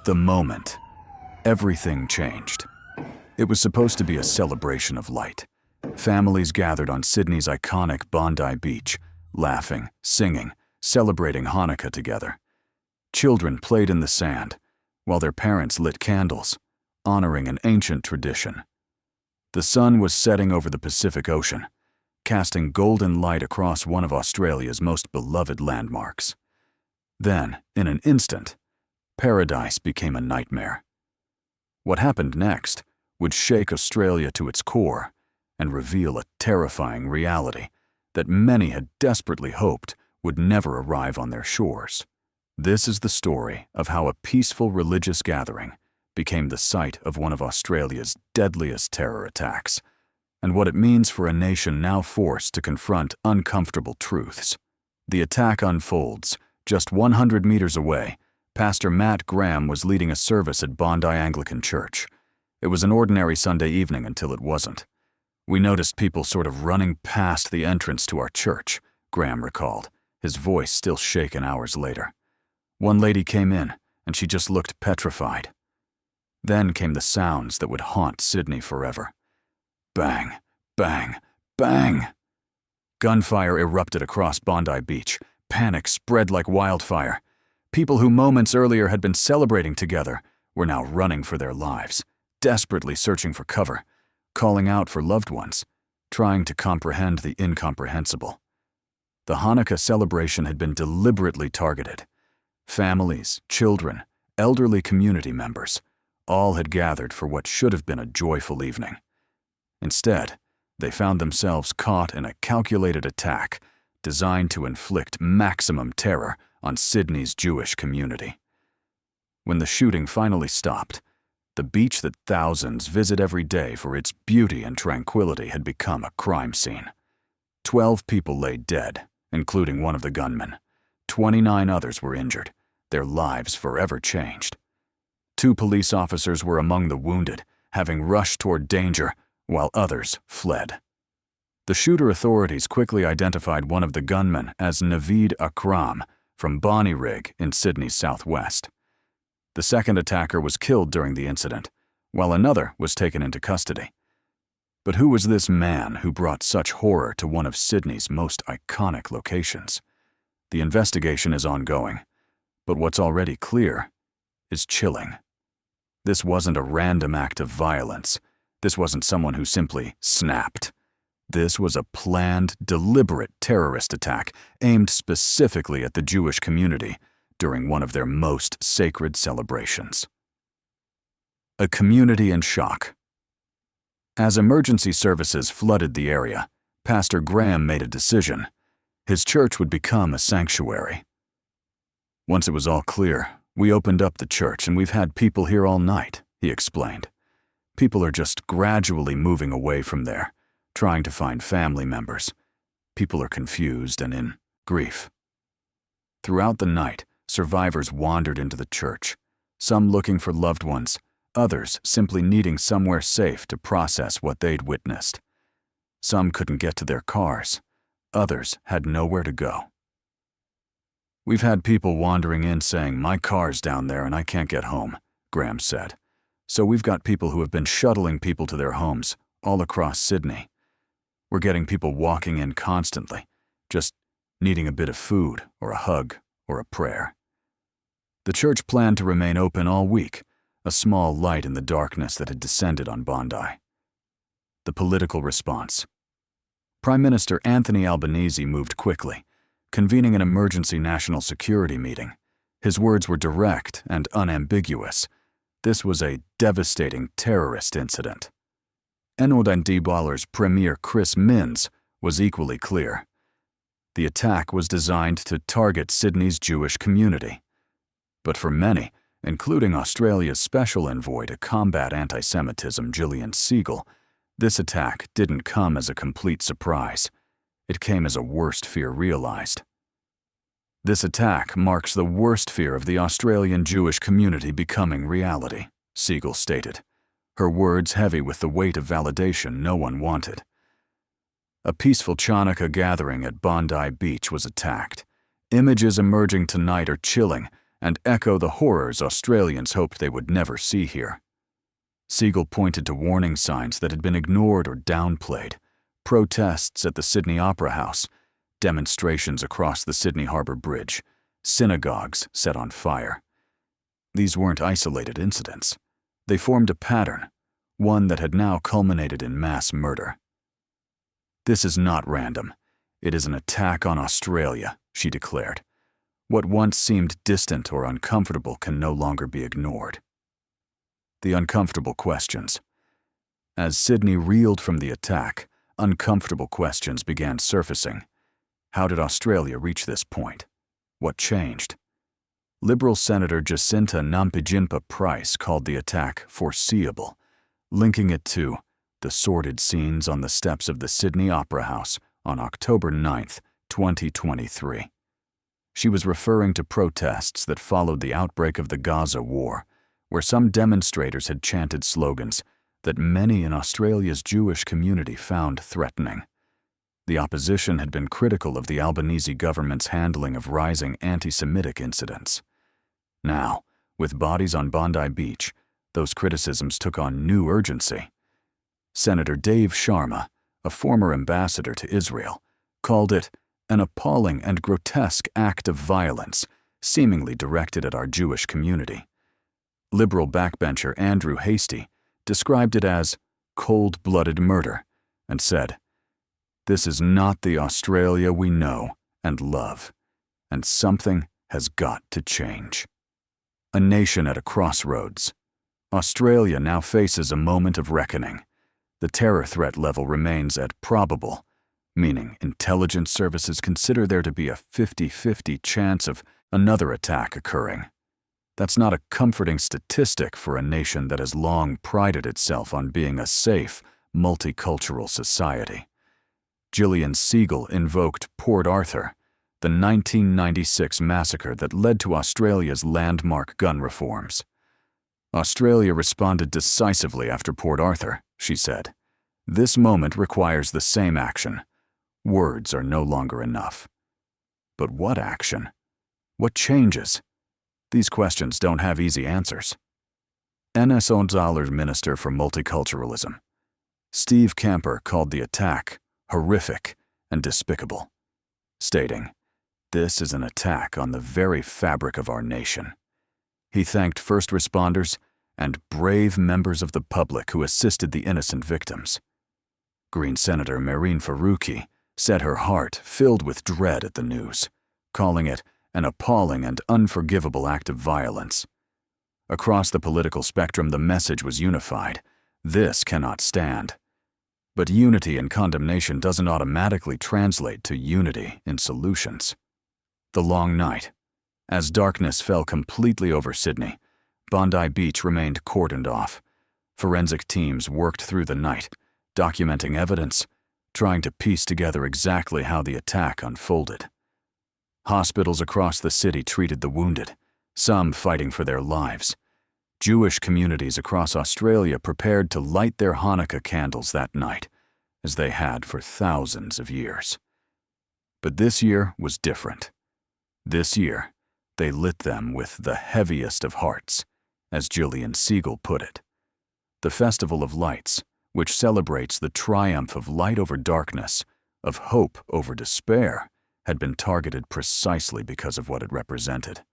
The moment, everything changed. It was supposed to be a celebration of light. Families gathered on Sydney's iconic Bondi Beach, laughing, singing, celebrating Hanukkah together. Children played in the sand, while their parents lit candles, honoring an ancient tradition. The sun was setting over the Pacific Ocean, casting golden light across one of Australia's most beloved landmarks. Then, in an instant, paradise became a nightmare. What happened next would shake Australia to its core and reveal a terrifying reality that many had desperately hoped would never arrive on their shores. This is the story of how a peaceful religious gathering became the site of one of Australia's deadliest terror attacks, and what it means for a nation now forced to confront uncomfortable truths. The attack unfolds just 100 meters away. Pastor Matt Graham was leading a service at Bondi Anglican Church. It was an ordinary Sunday evening until it wasn't. "We noticed people sort of running past the entrance to our church," Graham recalled, his voice still shaken hours later. "One lady came in, and she just looked petrified." Then came the sounds that would haunt Sydney forever. Bang, bang, bang! Gunfire erupted across Bondi Beach. Panic spread like wildfire. People who moments earlier had been celebrating together were now running for their lives, desperately searching for cover, calling out for loved ones, trying to comprehend the incomprehensible. The Hanukkah celebration had been deliberately targeted. Families, children, elderly community members, all had gathered for what should have been a joyful evening. Instead, they found themselves caught in a calculated attack designed to inflict maximum terror on Sydney's Jewish community. When the shooting finally stopped, the beach that thousands visit every day for its beauty and tranquility had become a crime scene. 12 people lay dead, including one of the gunmen. 29 others were injured, their lives forever changed. 2 police officers were among the wounded, having rushed toward danger, while others fled. The shooter authorities quickly identified one of the gunmen as Naveed Akram from Bonnyrigg in Sydney's southwest. The second attacker was killed during the incident, while another was taken into custody. But who was this man who brought such horror to one of Sydney's most iconic locations? The investigation is ongoing, but what's already clear is chilling. This wasn't a random act of violence. This wasn't someone who simply snapped. This was a planned, deliberate terrorist attack aimed specifically at the Jewish community during one of their most sacred celebrations. A community in shock. As emergency services flooded the area, Pastor Graham made a decision. His church would become a sanctuary. "Once it was all clear, we opened up the church and we've had people here all night," he explained. "People are just gradually moving away from there, trying to find family members. People are confused and in grief." Throughout the night, survivors wandered into the church, some looking for loved ones, others simply needing somewhere safe to process what they'd witnessed. Some couldn't get to their cars, others had nowhere to go. "We've had people wandering in saying, 'My car's down there and I can't get home,'" Graham said. "So we've got people who have been shuttling people to their homes all across Sydney. We're getting people walking in constantly, just needing a bit of food or a hug or a prayer." The church planned to remain open all week, a small light in the darkness that had descended on Bondi. The political response. Prime Minister Anthony Albanese moved quickly, convening an emergency national security meeting. His words were direct and unambiguous. This was a devastating terrorist incident. Ennodandibwaler's Premier Chris Minns was equally clear. The attack was designed to target Sydney's Jewish community. But for many, including Australia's special envoy to combat antisemitism, Gillian Siegel, this attack didn't come as a complete surprise. It came as a worst fear realized. "This attack marks the worst fear of the Australian Jewish community becoming reality," Siegel stated, her words heavy with the weight of validation no one wanted. A peaceful Hanukkah gathering at Bondi Beach was attacked. Images emerging tonight are chilling and echo the horrors Australians hoped they would never see here. Siegel pointed to warning signs that had been ignored or downplayed: protests at the Sydney Opera House, demonstrations across the Sydney Harbour Bridge, synagogues set on fire. These weren't isolated incidents. They formed a pattern, one that had now culminated in mass murder. "This is not random. It is an attack on Australia," she declared. "What once seemed distant or uncomfortable can no longer be ignored." The uncomfortable questions. As Sydney reeled from the attack, uncomfortable questions began surfacing. How did Australia reach this point? What changed? Liberal Senator Jacinta Nampijinpa Price called the attack foreseeable, linking it to the sordid scenes on the steps of the Sydney Opera House on October 9, 2023. She was referring to protests that followed the outbreak of the Gaza war, where some demonstrators had chanted slogans that many in Australia's Jewish community found threatening. The opposition had been critical of the Albanese government's handling of rising anti-Semitic incidents. Now, with bodies on Bondi Beach, those criticisms took on new urgency. Senator Dave Sharma, a former ambassador to Israel, called it an appalling and grotesque act of violence, seemingly directed at our Jewish community. Liberal backbencher Andrew Hastie described it as cold-blooded murder and said, "This is not the Australia we know and love, and something has got to change." A nation at a crossroads. Australia now faces a moment of reckoning. The terror threat level remains at probable, meaning intelligence services consider there to be a 50-50 chance of another attack occurring. That's not a comforting statistic for a nation that has long prided itself on being a safe, multicultural society. Gillian Siegel invoked Port Arthur, the 1996 massacre that led to Australia's landmark gun reforms. "Australia responded decisively after Port Arthur," she said. "This moment requires the same action. Words are no longer enough." But what action? What changes? These questions don't have easy answers. Enes Onzaler's Minister for Multiculturalism, Steve Camper, called the attack horrific and despicable, stating, "This is an attack on the very fabric of our nation." He thanked first responders and brave members of the public who assisted the innocent victims. Green Senator Mehreen Faruqi said her heart filled with dread at the news, calling it an appalling and unforgivable act of violence. Across the political spectrum, the message was unified: this cannot stand. But unity in condemnation doesn't automatically translate to unity in solutions. The long night. As darkness fell completely over Sydney, Bondi Beach remained cordoned off. Forensic teams worked through the night, documenting evidence, trying to piece together exactly how the attack unfolded. Hospitals across the city treated the wounded, some fighting for their lives. Jewish communities across Australia prepared to light their Hanukkah candles that night, as they had for thousands of years. But this year was different. This year, they lit them with the heaviest of hearts, as Gillian Siegel put it. The Festival of Lights, which celebrates the triumph of light over darkness, of hope over despair, had been targeted precisely because of what it represented.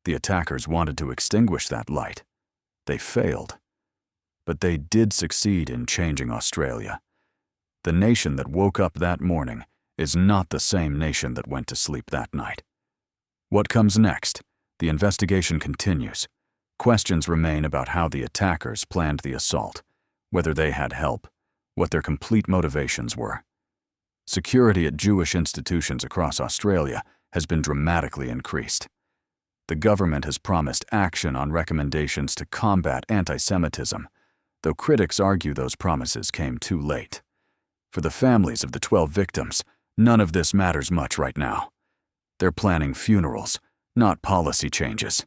The attackers wanted to extinguish that light. They failed. But they did succeed in changing Australia. The nation that woke up that morning is not the same nation that went to sleep that night. What comes next? The investigation continues. Questions remain about how the attackers planned the assault, whether they had help, what their complete motivations were. Security at Jewish institutions across Australia has been dramatically increased. The government has promised action on recommendations to combat antisemitism, though critics argue those promises came too late. For the families of the 12 victims, none of this matters much right now. They're planning funerals, not policy changes.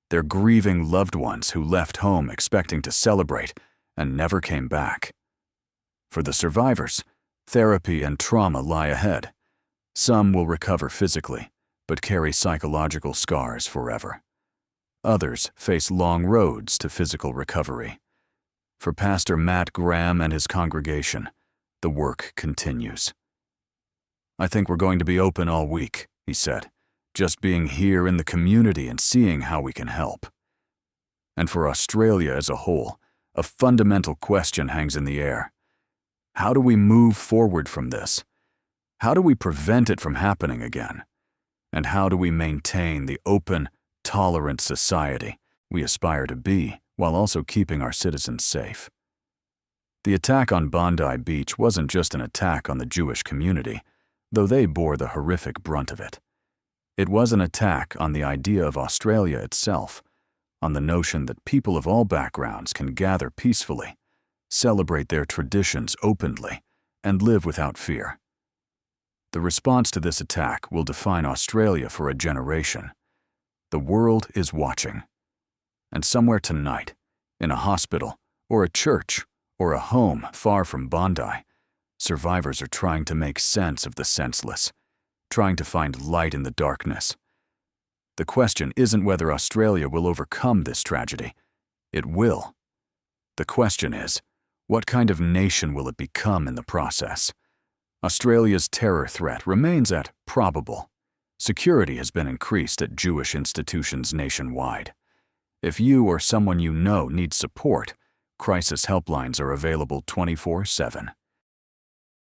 They're grieving loved ones who left home expecting to celebrate and never came back. For the survivors, therapy and trauma lie ahead. Some will recover physically, but carry psychological scars forever. Others face long roads to physical recovery. For Pastor Matt Graham and his congregation, the work continues. "I think we're going to be open all week," he said, "just being here in the community and seeing how we can help." And for Australia as a whole, a fundamental question hangs in the air. How do we move forward from this? How do we prevent it from happening again? And how do we maintain the open, tolerant society we aspire to be while also keeping our citizens safe? The attack on Bondi Beach wasn't just an attack on the Jewish community, though they bore the horrific brunt of it. It was an attack on the idea of Australia itself, on the notion that people of all backgrounds can gather peacefully, celebrate their traditions openly, and live without fear. The response to this attack will define Australia for a generation. The world is watching. And somewhere tonight, in a hospital, or a church, or a home far from Bondi, survivors are trying to make sense of the senseless, trying to find light in the darkness. The question isn't whether Australia will overcome this tragedy. It will. The question is, what kind of nation will it become in the process? Australia's terror threat remains at probable. Security has been increased at Jewish institutions nationwide. If you or someone you know needs support, crisis helplines are available 24/7.